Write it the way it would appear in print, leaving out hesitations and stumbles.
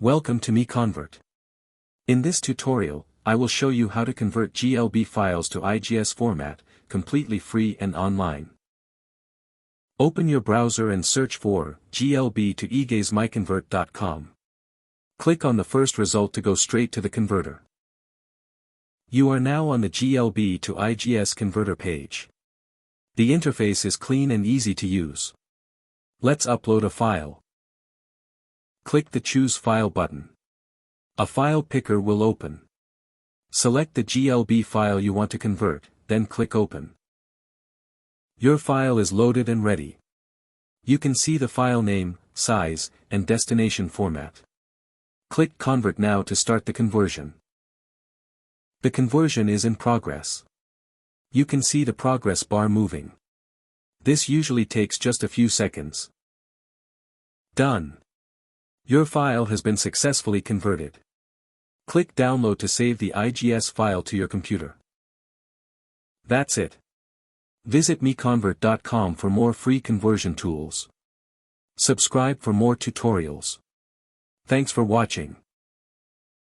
Welcome to MiConvert. In this tutorial, I will show you how to convert GLB files to IGES format, completely free and online. Open your browser and search for GLB to IGES MiConvert.com. Click on the first result to go straight to the converter. You are now on the GLB to IGES converter page. The interface is clean and easy to use. Let's upload a file. Click the Choose File button. A file picker will open. Select the GLB file you want to convert, then click Open. Your file is loaded and ready. You can see the file name, size, and destination format. Click Convert now to start the conversion. The conversion is in progress. You can see the progress bar moving. This usually takes just a few seconds. Done. Your file has been successfully converted. Click Download to save the IGES file to your computer. That's it. Visit MiConvert.com for more free conversion tools. Subscribe for more tutorials. Thanks for watching.